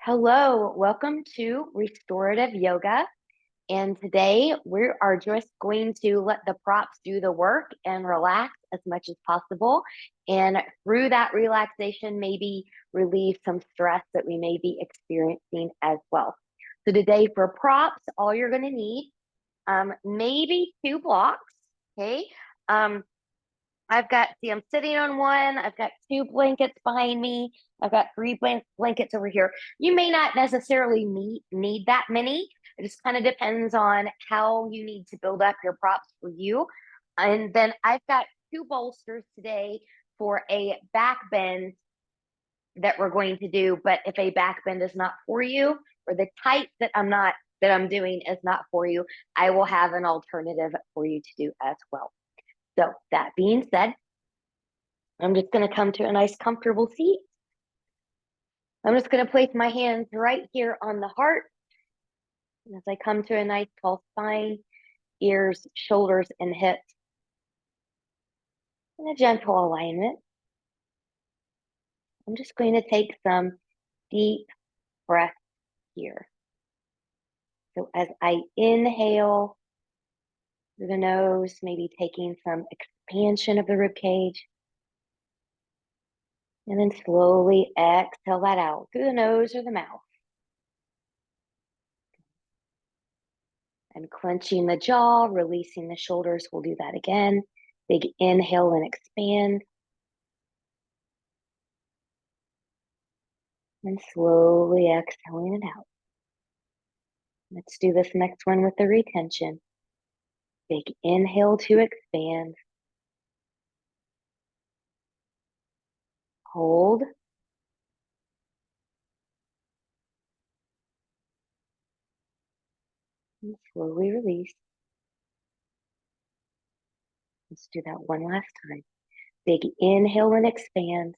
Hello, welcome to Restorative Yoga. And today we are just going to let the props do the work and relax as much as possible. And through that relaxation, maybe relieve some stress that we may be experiencing as well. So today for props, all you're going to need, maybe 2 blocks. Okay. Um, I'm sitting on one. I've got 2 blankets behind me. I've got three blankets over here. You may not necessarily need that many. It just kind of depends on how you need to build up your props for you. And then I've got 2 bolsters today for a back bend that we're going to do. But if a back bend is not for you, or the type that I'm doing is not for you, I will have an alternative for you to do as well. So that being said, I'm just going to come to a nice comfortable seat. I'm just going to place my hands right here on the heart. And as I come to a nice tall spine, ears, shoulders, and hips, in a gentle alignment, I'm just going to take some deep breaths here. So as I inhale through the nose, maybe taking some expansion of the rib cage, and then slowly exhale that out through the nose or the mouth. And clenching the jaw, releasing the shoulders. We'll do that again. Big inhale and expand. And slowly exhaling it out. Let's do this next one with the retention. Big inhale to expand. Hold. And slowly release. Let's do that one last time. Big inhale and expand.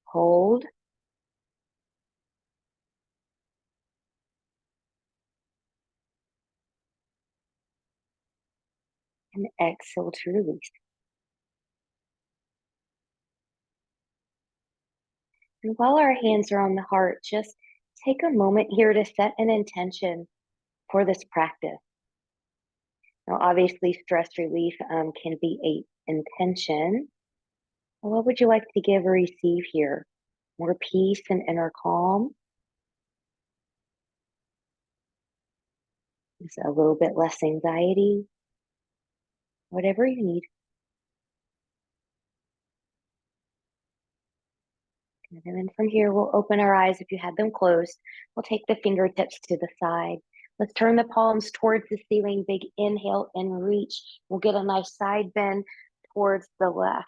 Hold. And exhale to release. And while our hands are on the heart, just take a moment here to set an intention for this practice. Now, obviously, stress relief can be a intention. What would you like to give or receive here? More peace and inner calm? Is a little bit less anxiety? Whatever you need. And then from here, we'll open our eyes if you had them closed. We'll take the fingertips to the side. Let's turn the palms towards the ceiling. Big inhale and reach. We'll get a nice side bend towards the left.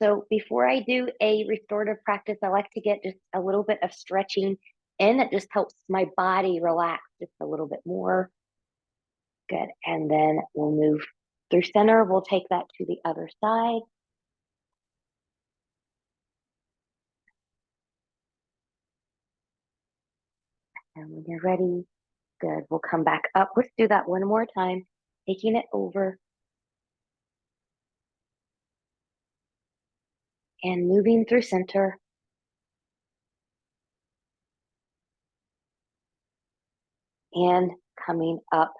So before I do a restorative practice, I like to get just a little bit of stretching in. It just helps my body relax just a little bit more. Good. And then we'll move through center. We'll take that to the other side. And when you're ready, good. We'll come back up. Let's do that one more time. Taking it over. And moving through center. And coming up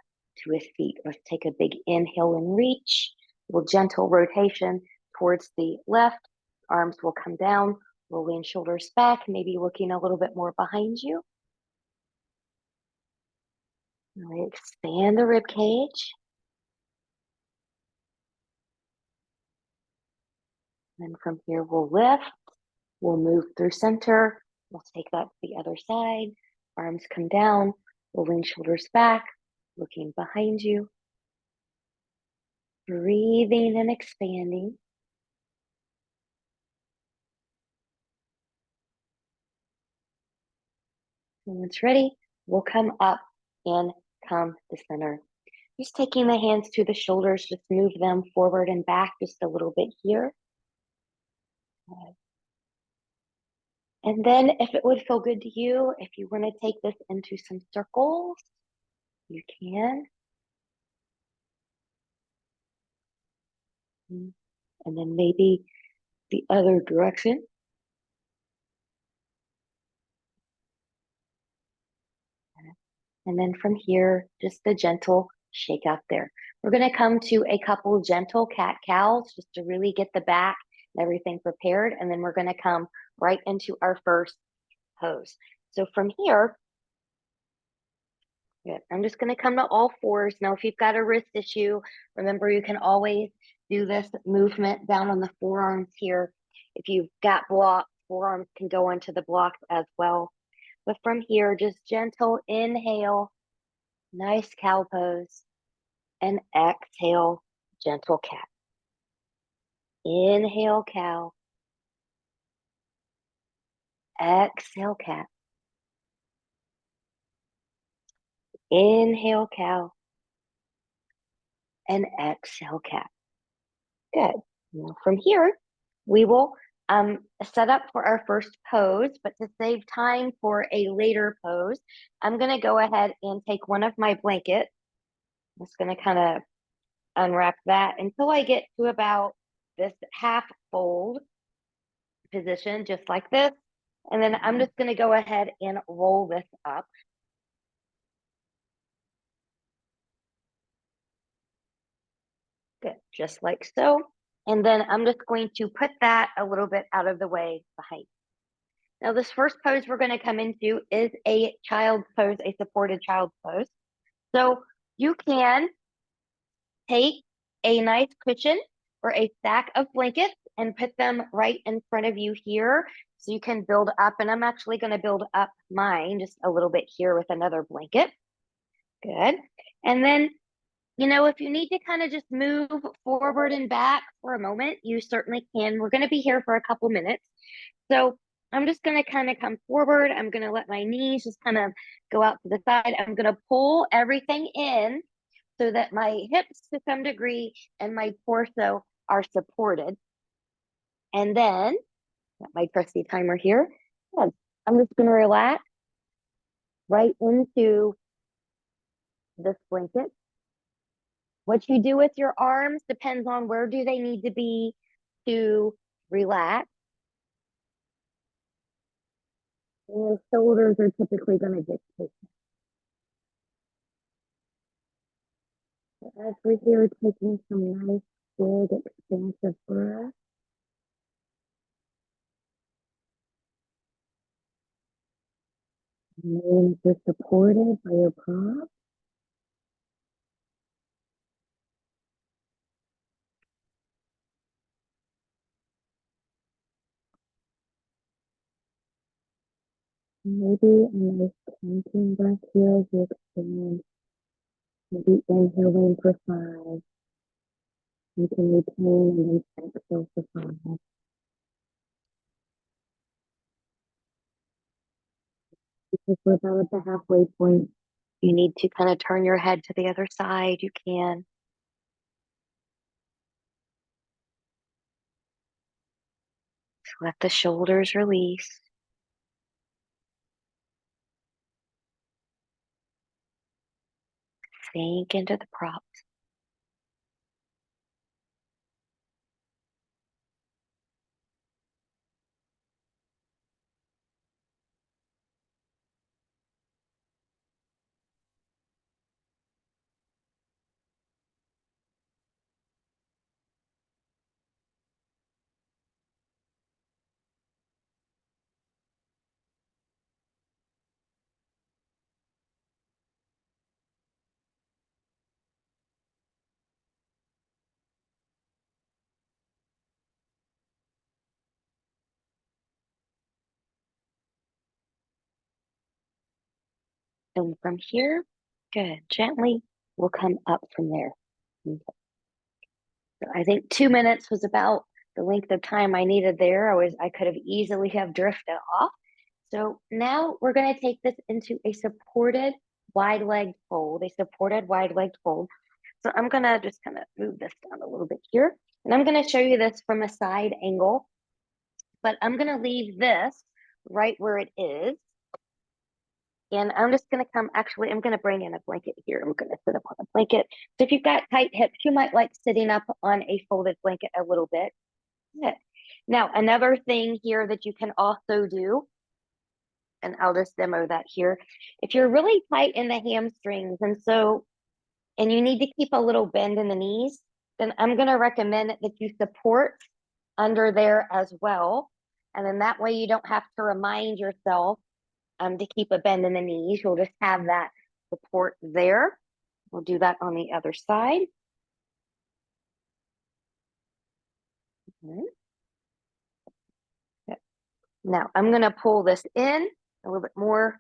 to a seat. Let's take a big inhale and reach. A little gentle rotation towards the left. Arms will come down, rolling shoulders back, maybe looking a little bit more behind you. Really expand the rib cage. And from here, we'll lift. We'll move through center. We'll take that to the other side. Arms come down, rolling shoulders back, looking behind you. Breathing and expanding. When it's ready, we'll come up and come to center. Just taking the hands to the shoulders, just move them forward and back just a little bit here. And then if it would feel good to you, if you want to take this into some circles, you can. And then maybe the other direction. And then from here, just the gentle shake out there. We're going to come to a couple gentle cat cows just to really get the back and everything prepared. And then we're going to come right into our first pose. So from here, good. I'm just going to come to all fours. Now, if you've got a wrist issue, remember you can always do this movement down on the forearms here. If you've got blocks, forearms can go into the blocks as well. But from here, just gentle inhale, nice cow pose, and exhale, gentle cat. Inhale, cow. Exhale, cat. Inhale, cow. And exhale, cat. Good. Now from here, we will set up for our first pose, but to save time for a later pose, I'm going to go ahead and take one of my blankets. I'm just going to kind of unwrap that until I get to about this half fold position, just like this. And then I'm just going to go ahead and roll this up. Good, just like so. And then I'm just going to put that a little bit out of the way behind. Now, this first pose we're going to come into is a child's pose, a supported child's pose. So you can take a nice cushion or a stack of blankets and put them right in front of you here. So you can build up, and I'm actually going to build up mine just a little bit here with another blanket. Good. And then, you know, if you need to kind of just move forward and back for a moment, you certainly can. We're going to be here for a couple minutes. So I'm just going to kind of come forward. I'm going to let my knees just kind of go out to the side. I'm going to pull everything in so that my hips to some degree and my torso are supported. And then, got my trusty timer here. I'm just going to relax right into this blanket. What you do with your arms depends on where do they need to be to relax. And your shoulders are typically going to dictate. As we're here taking some nice, big, expansive breaths. And you're supported by your prop. Maybe a nice counting breath here as you expand. Maybe inhaling for 5. You can retain and then exhale for 5. Because we're about at the halfway point, you need to kind of turn your head to the other side. You can. Just let the shoulders release. Sink into the props. And from here, good. Gently, we'll come up from there. Okay. So I think 2 minutes was about the length of time I needed there. I could have easily have drifted off. So now we're going to take this into a supported wide-legged fold, a supported wide-legged fold. So I'm going to just kind of move this down a little bit here. And I'm going to show you this from a side angle, but I'm going to leave this right where it is. And I'm just going to I'm going to bring in a blanket here. I'm going to sit up on a blanket. So if you've got tight hips, you might like sitting up on a folded blanket a little bit. Yeah. Now, another thing here that you can also do, and I'll just demo that here. If you're really tight in the hamstrings and you need to keep a little bend in the knees, then I'm going to recommend that you support under there as well. And then that way you don't have to remind yourself to keep a bend in the knees. You'll just have that support there. We'll do that on the other side. Now I'm going to pull this in a little bit more,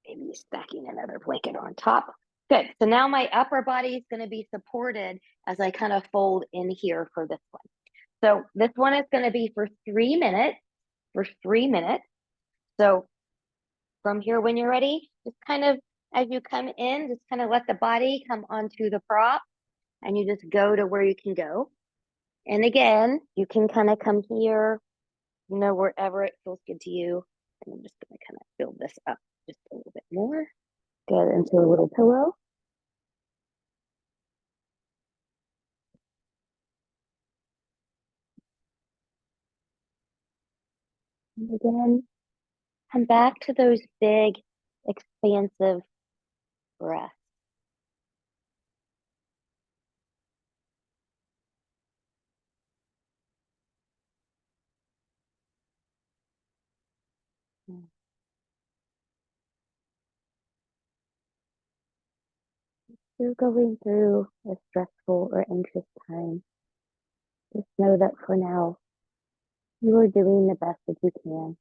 maybe stacking another blanket on top. Good. So now my upper body is going to be supported as I kind of fold in here for this one. So this one is going to be for 3 minutes, So from here, when you're ready, just kind of, as you come in, just kind of let the body come onto the prop and you just go to where you can go. And again, you can kind of come here, wherever it feels good to you. And I'm just going to kind of build this up just a little bit more. Get into a little pillow. And again, come back to those big, expansive breaths. You're going through a stressful or anxious time, just know that for now, you are doing the best that you can.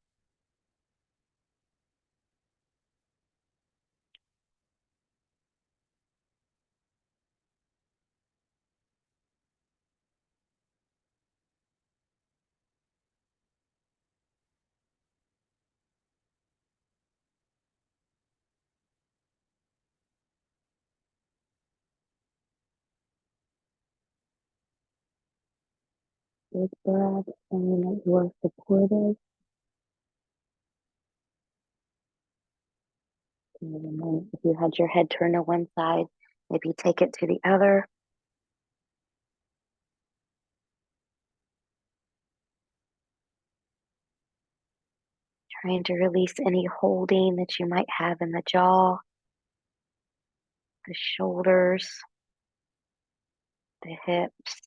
Big breath, saying that you are supported. And then if you had your head turned to one side, maybe take it to the other. Trying to release any holding that you might have in the jaw, the shoulders, the hips.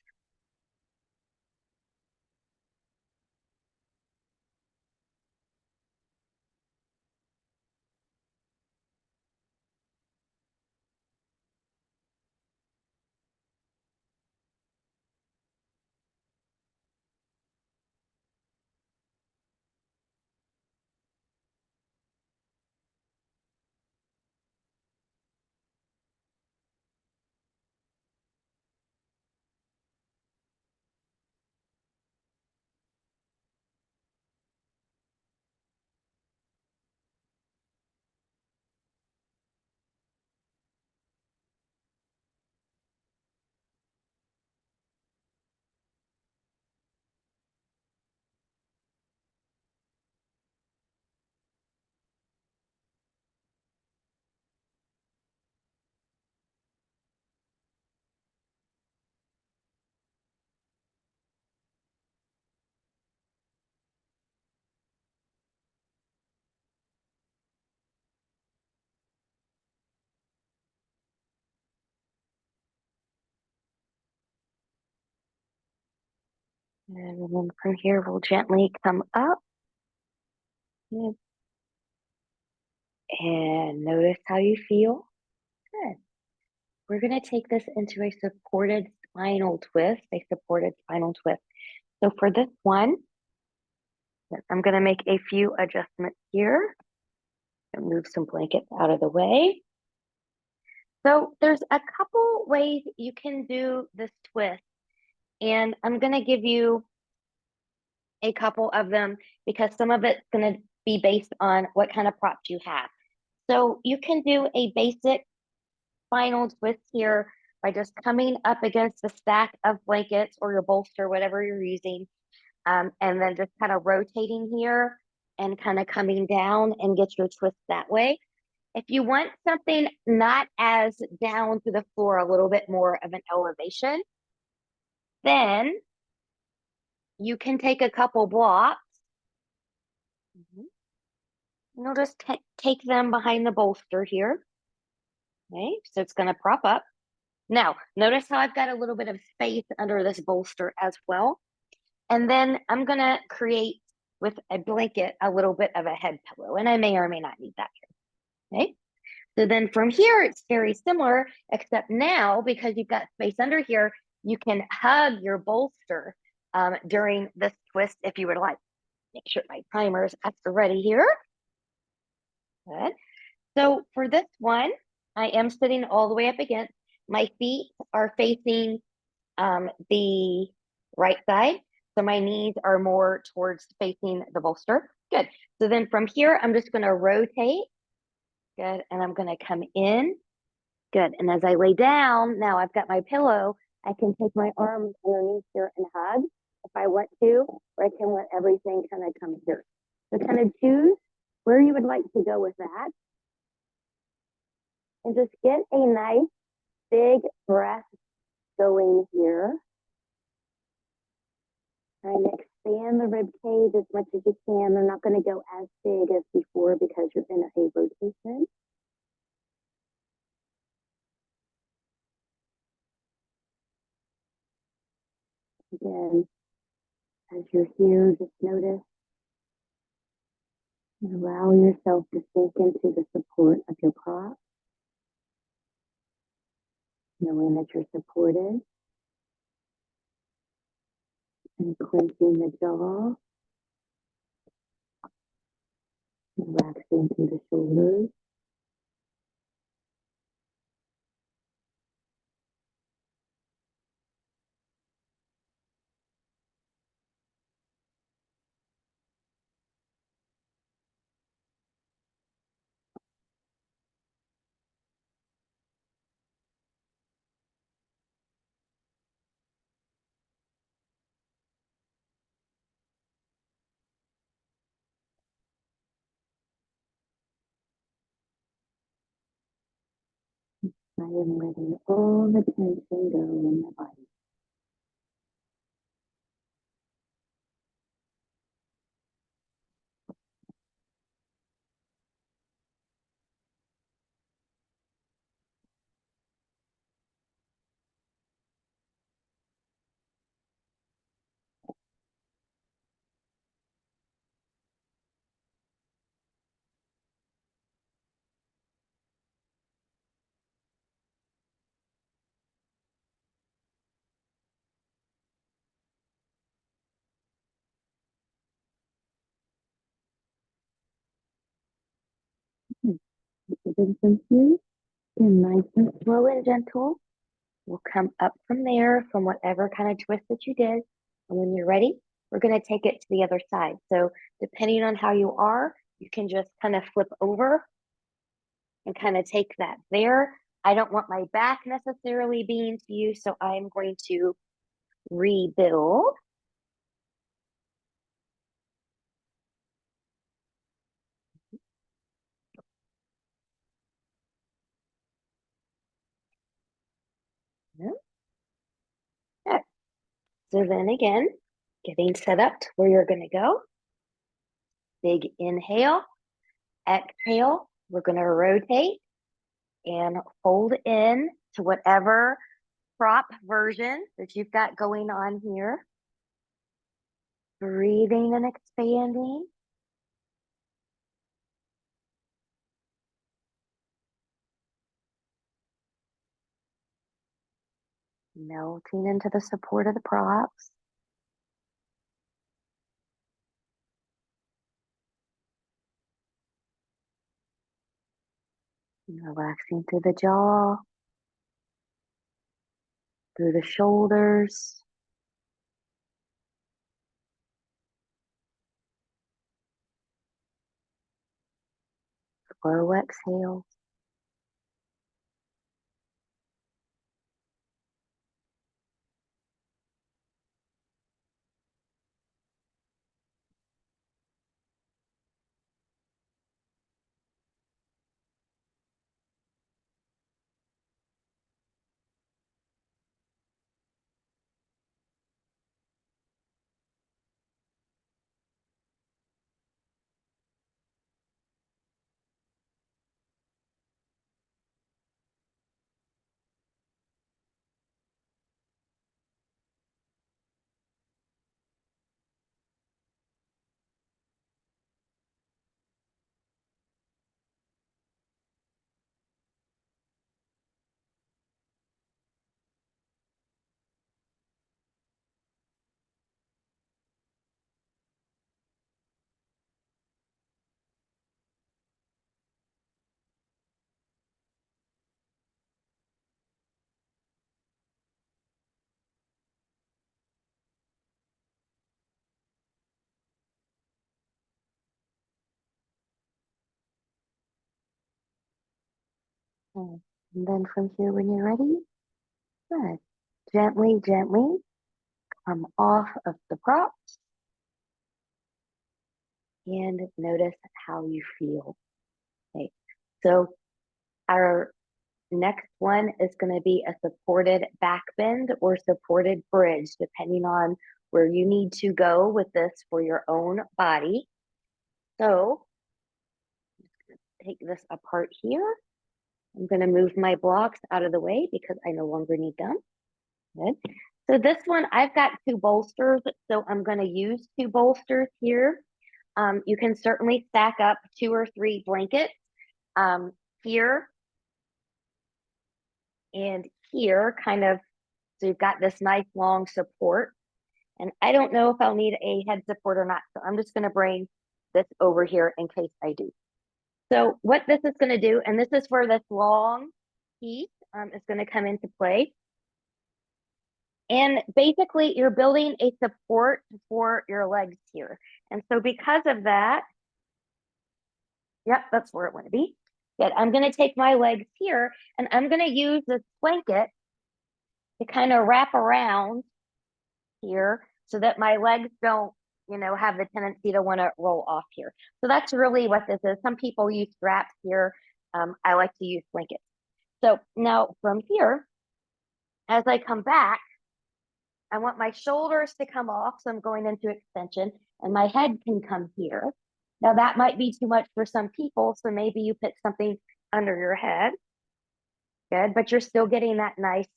And then from here, we'll gently come up and notice how you feel. Good. We're going to take this into a supported spinal twist, So for this one, I'm going to make a few adjustments here and move some blankets out of the way. So there's a couple ways you can do this twist, and I'm going to give you a couple of them because some of it's going to be based on what kind of props you have. So you can do a basic spinal twist here by just coming up against the stack of blankets or your bolster, whatever you're using, and then just kind of rotating here and kind of coming down and get your twist that way. If you want something not as down to the floor, a little bit more of an elevation, then you can take a couple blocks. Mhm. And you'll just take them behind the bolster here. Okay, so it's going to prop up. Now, notice how I've got a little bit of space under this bolster as well. And then I'm going to create with a blanket a little bit of a head pillow, and I may or may not need that here. Okay, so then from here, it's very similar, except now because you've got space under here, you can hug your bolster during this twist if you would like. Make sure my timer is extra ready here. Good. So for this one, I am sitting all the way up against. My feet are facing the right side. So my knees are more towards facing the bolster. Good. So then from here, I'm just going to rotate. Good. And I'm going to come in. Good. And as I lay down, now I've got my pillow. I can take my arms underneath here and hug if I want to, or I can let everything kind of come here. So kind of choose where you would like to go with that. And just get a nice big breath going here. Trying to expand the rib cage as much as you can. They're not going to go as big as before because you're in a rotation. Again, as you're here, just notice and allow yourself to sink into the support of your prop, knowing that you're supported and clenching the jaw, relaxing through the shoulders. I am letting all the tension go in my body. Then from here, and nice and slow and gentle. We'll come up from there from whatever kind of twist that you did. And when you're ready, we're going to take it to the other side. So depending on how you are, you can just kind of flip over and kind of take that there. I don't want my back necessarily being to you, so I'm going to rebuild. Okay. So then again, getting set up to where you're going to go. Big inhale, exhale. We're going to rotate and fold in to whatever prop version that you've got going on here. Breathing and expanding. Melting into the support of the props. And relaxing through the jaw, through the shoulders. Slow exhale. Okay. And then from here, when you're ready, good. Gently, gently come off of the props and notice how you feel. Okay. So our next one is going to be a supported back bend or supported bridge, depending on where you need to go with this for your own body. So take this apart here. I'm going to move my blocks out of the way because I no longer need them. Good. So this one, I've got two bolsters, so I'm going to use two bolsters here. You can certainly stack up 2 or 3 blankets here and here, kind of, so you've got this nice long support. And I don't know if I'll need a head support or not, so I'm just going to bring this over here in case I do. So what this is going to do, and this is where this long piece is going to come into play. And basically, you're building a support for your legs here. And so because of that, yep, that's where it want to be. Good. I'm going to take my legs here, and I'm going to use this blanket to kind of wrap around here so that my legs don't, have the tendency to want to roll off here. So that's really what this is. Some people use straps here. I like to use blankets. So now from here, as I come back, I want my shoulders to come off. So I'm going into extension and my head can come here. Now that might be too much for some people. So maybe you put something under your head. Good, but you're still getting that nice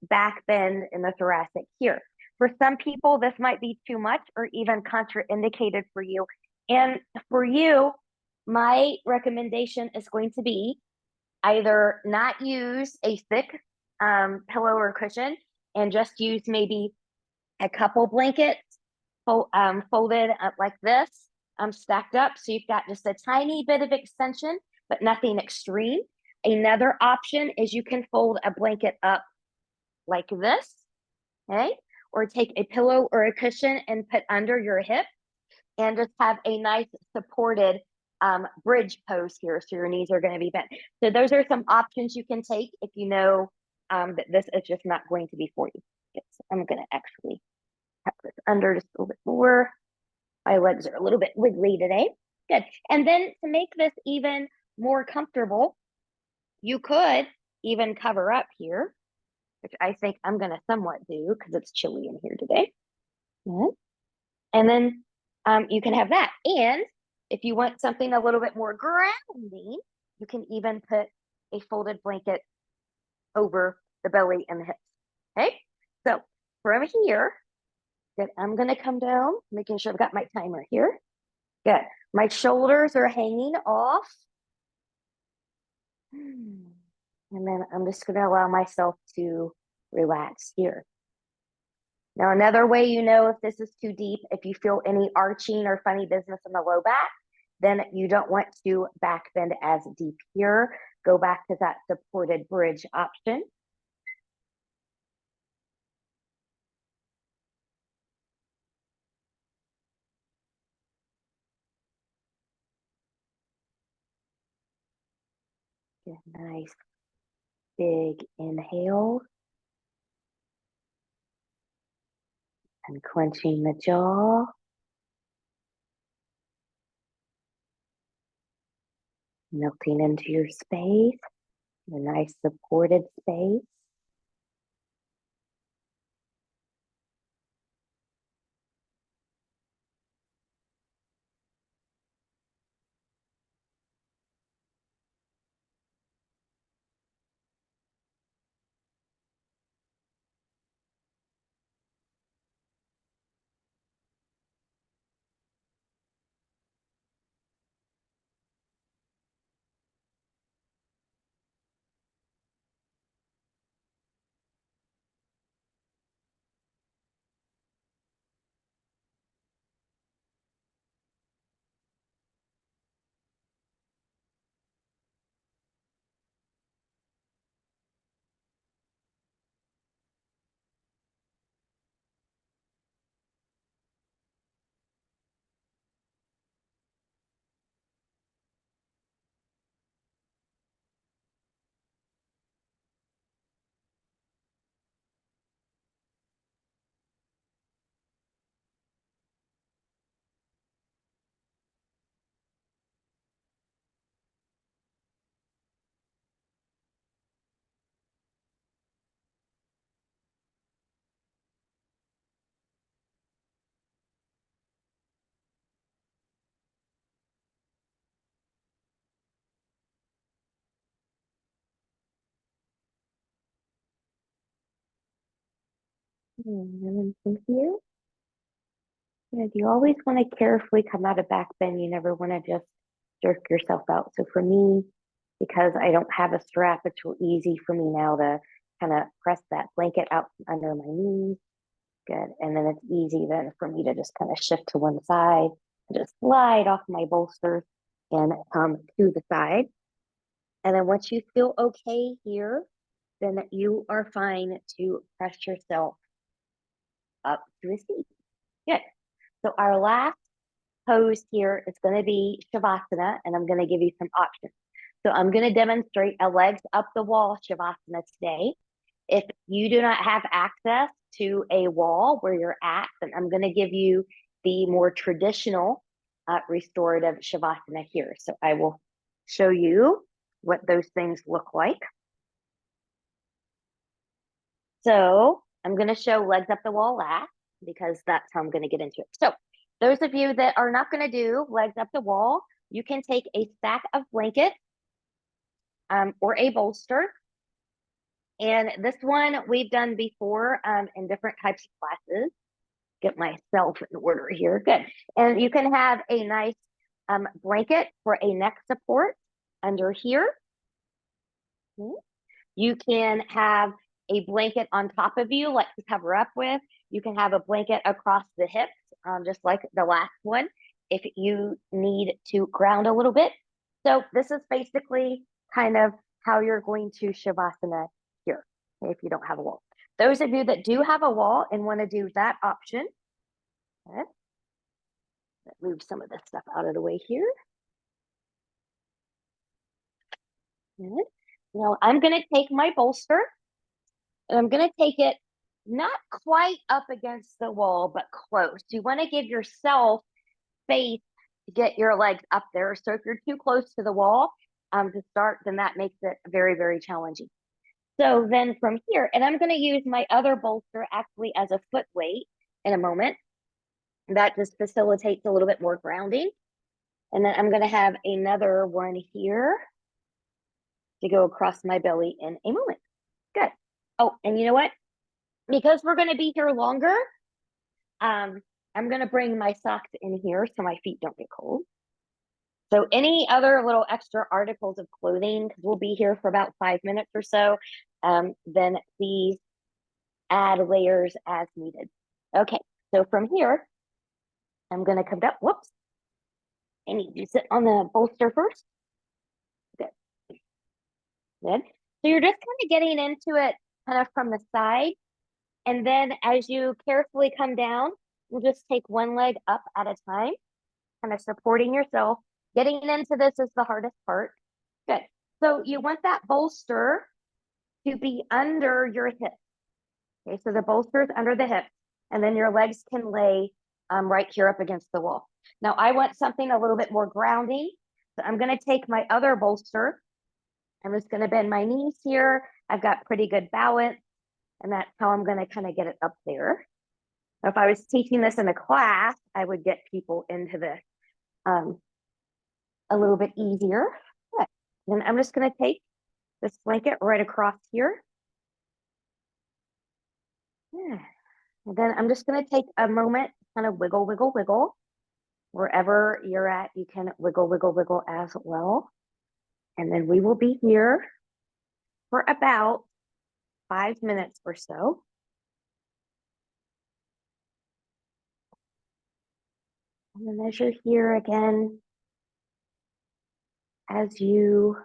back bend in the thoracic here. For some people, this might be too much or even contraindicated for you. And for you, my recommendation is going to be either not use a thick pillow or cushion and just use maybe a couple blankets folded up like this, stacked up. So you've got just a tiny bit of extension, but nothing extreme. Another option is you can fold a blanket up like this, okay? Or take a pillow or a cushion and put under your hip and just have a nice supported bridge pose here. So your knees are going to be bent. So those are some options you can take if you know that this is just not going to be for you. Yes, I'm going to actually have this under just a little bit more. My legs are a little bit wiggly today. Good. And then to make this even more comfortable, you could even cover up here, which I think I'm going to somewhat do because it's chilly in here today. Yeah. And then you can have that. And if you want something a little bit more grounding, you can even put a folded blanket over the belly and the hips. Okay. So from here, good. I'm going to come down, making sure I've got my timer here. Good. My shoulders are hanging off. And then I'm just going to allow myself to relax here. Now, another way you know if this is too deep, if you feel any arching or funny business in the low back, then you don't want to back bend as deep here. Go back to that supported bridge option. Get a nice big inhale and clenching the jaw. Melting into your space, a nice supported space. And then from here, you always want to carefully come out of back bend. You never want to just jerk yourself out. So for me, because I don't have a strap, it's real easy for me now to kind of press that blanket out from under my knees. Good. And then it's easy then for me to just kind of shift to one side and just slide off my bolster and come to the side. And then once you feel okay here, then you are fine to press yourself up to a seat. Good. So our last pose here is going to be Shavasana, and I'm going to give you some options. So I'm going to demonstrate a legs up the wall Shavasana today. If you do not have access to a wall where you're at, then I'm going to give you the more traditional restorative Shavasana here. So I will show you what those things look like. So I'm going to show legs up the wall last because that's how I'm going to get into it. So those of you that are not going to do legs up the wall, you can take a stack of blankets or a bolster. And this one we've done before in different types of classes. Get myself in order here. Good. And you can have a nice blanket for a neck support under here. You can have a blanket on top of you, like to cover up with. You can have a blanket across the hips, just like the last one, if you need to ground a little bit. So this is basically kind of how you're going to Shavasana here, if you don't have a wall. Those of you that do have a wall and want to do that option, let's move some of this stuff out of the way here. Good. Now I'm going to take my bolster and I'm going to take it not quite up against the wall, but close. You want to give yourself space to get your legs up there. So if you're too close to the wall to start, then that makes it very, very challenging. So then from here, and I'm going to use my other bolster actually as a foot weight in a moment. That just facilitates a little bit more grounding. And then I'm going to have another one here to go across my belly in a moment. Good. Oh, and you know what? Because we're going to be here longer, I'm going to bring my socks in here so my feet don't get cold. So any other little extra articles of clothing, because we'll be here for about 5 minutes or so, then please add layers as needed. Okay, so from here, I'm going to come down. Whoops. I need to sit on the bolster first. Good. Good. So you're just kind of getting into it kind of from the side. And then as you carefully come down, you'll just take one leg up at a time, kind of supporting yourself. Getting into this is the hardest part. Good. So you want that bolster to be under your hip. Okay, so the bolster is under the hip, and then your legs can lay right here up against the wall. Now I want something a little bit more grounding. So I'm going to take my other bolster. I'm just going to bend my knees here. I've got pretty good balance, and that's how I'm going to kind of get it up there. Now, if I was teaching this in a class, I would get people into this a little bit easier. Good. Then I'm just going to take this blanket right across here. Yeah. And then I'm just going to take a moment, kind of wiggle, wiggle, wiggle. Wherever you're at, you can wiggle, wiggle, wiggle as well. And then we will be here for about 5 minutes or so. And then as you're here again, as you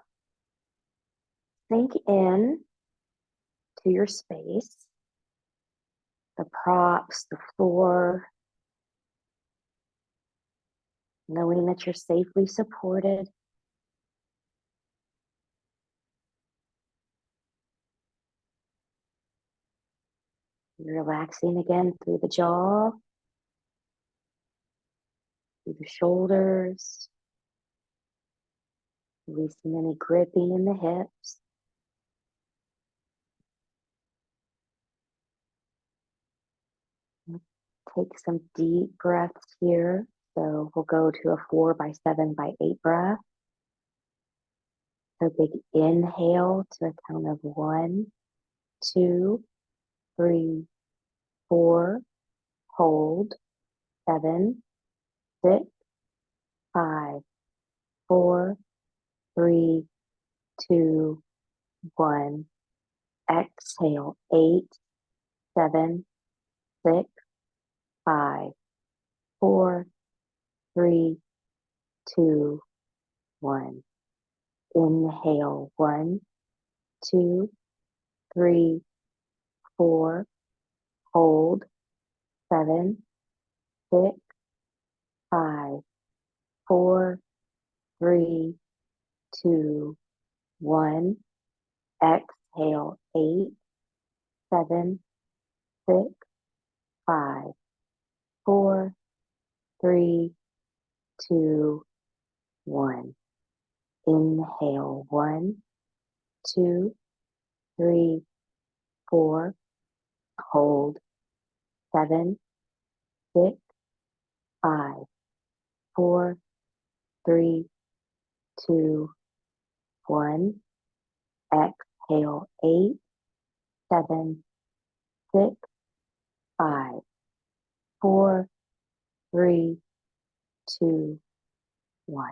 sink in to your space, the props, the floor, knowing that you're safely supported. You're relaxing again through the jaw, through the shoulders, releasing any gripping in the hips. Take some deep breaths here. So we'll go to a 4 by 7 by 8 breath. So big inhale to a count of 1, 2, 3, 4, hold, 7, 6, 5, 4, 3, 2, 1. Exhale, 8, 7, 6, 5, 4, 3, 2, 1. Inhale, 1, 2, 3, 4, hold, 7, 6, 5, 4, 3, 2, 1. Exhale, 8, 7, 6, 5, 4, 3, 2, 1. Inhale, 1, 2, 3, 4, hold, 7, 6, 5, 4, 3, 2, 1. Exhale, 8, 7, 6, 5, 4, 3, 2, 1.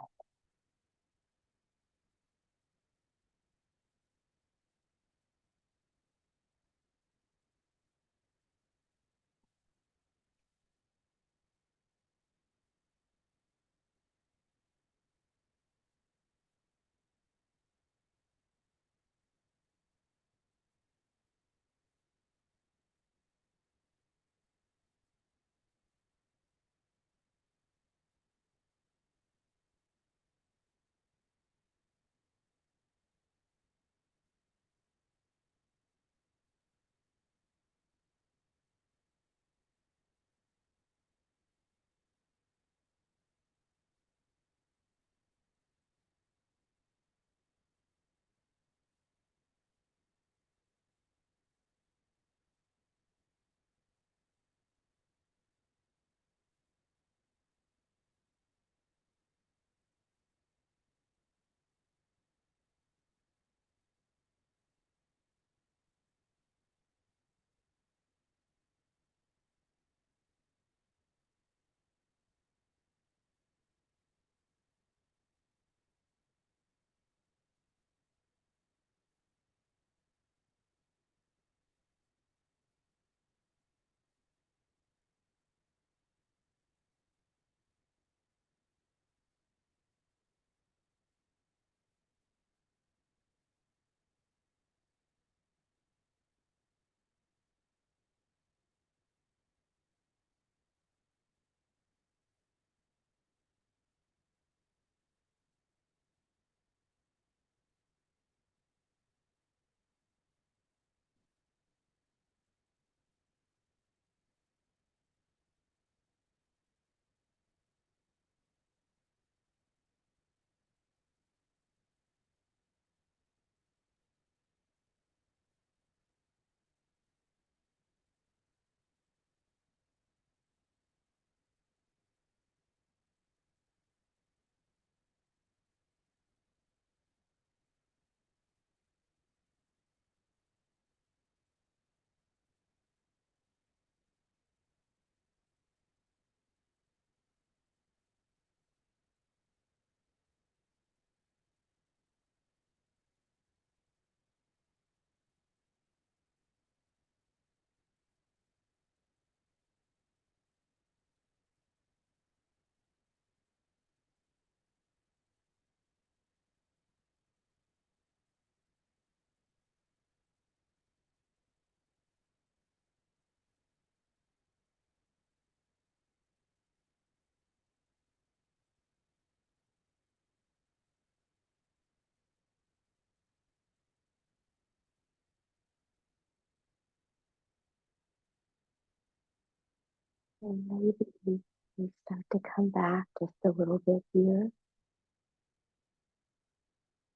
And maybe you start to come back just a little bit here.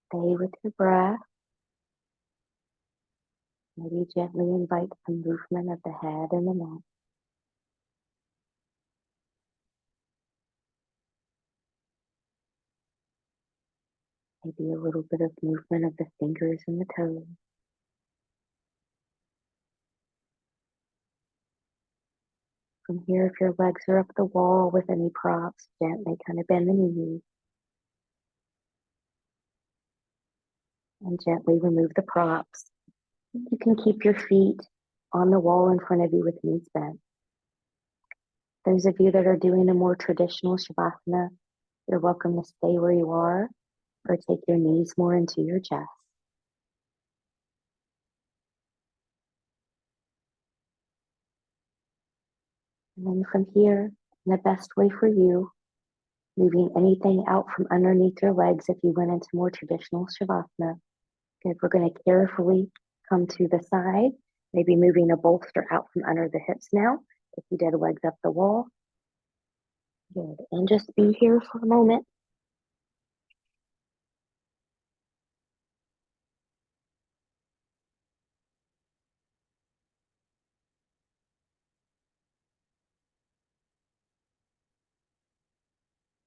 Stay with your breath. Maybe gently invite some movement of the head and the neck. Maybe a little bit of movement of the fingers and the toes. From here, if your legs are up the wall with any props, gently kind of bend the knees and gently remove the props. You can keep your feet on the wall in front of you with knees bent. Those of you that are doing a more traditional Shavasana, you're welcome to stay where you are or take your knees more into your chest. And then from here, in the best way for you, moving anything out from underneath your legs if you went into more traditional Shavasana. Good. We're going to carefully come to the side, maybe moving a bolster out from under the hips now. If you did legs up the wall. Good. And just be here for a moment.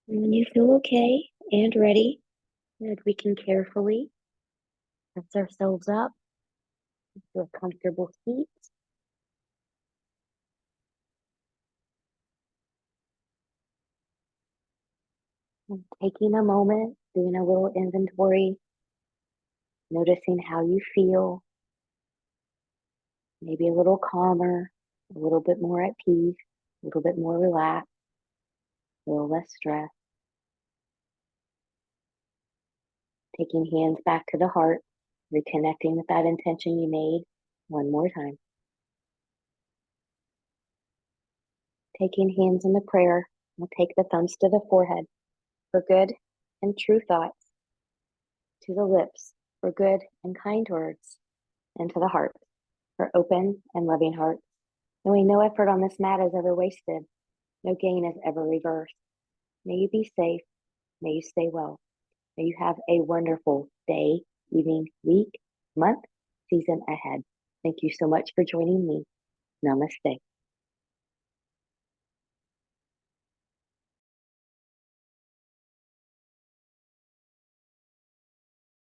And when you feel okay and ready, good, we can carefully lift ourselves up to a comfortable seat. And taking a moment, doing a little inventory, noticing how you feel, maybe a little calmer, a little bit more at peace, a little bit more relaxed, a little less stressed. Taking hands back to the heart, reconnecting with that intention you made one more time. Taking hands in the prayer, we'll take the thumbs to the forehead for good and true thoughts, to the lips for good and kind words, and to the heart for open and loving hearts. Knowing no effort on this mat is ever wasted, no gain is ever reversed. May you be safe, may you stay well, may you have a wonderful day, evening, week, month, season ahead. Thank you so much for joining me. Namaste.